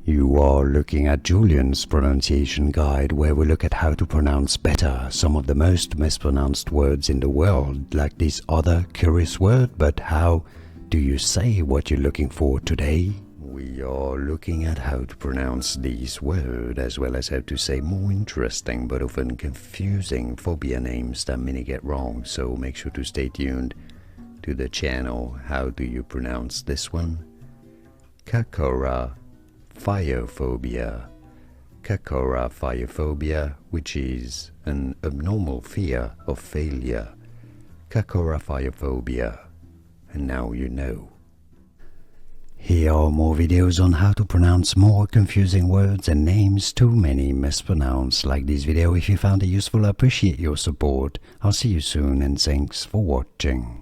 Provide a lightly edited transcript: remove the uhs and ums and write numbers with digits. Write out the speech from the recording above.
You are looking at Julian's pronunciation guide, where we look at how to pronounce better some of the most mispronounced words in the world, like this other curious word. But how do you say what you're looking for today? We are looking at how to pronounce these words, as well as how to say more interesting but often confusing phobia names that many get wrong, so make sure to stay tuned to the channel. How do you pronounce this one? Kakorrhaphiophobia. Kakorrhaphiophobia, which is an abnormal fear of failure. Kakorrhaphiophobia. And now you know. Here are more videos on how to pronounce more confusing words and names too many mispronounced. Like this video if you found it useful. I appreciate your support. I'll see you soon and thanks for watching.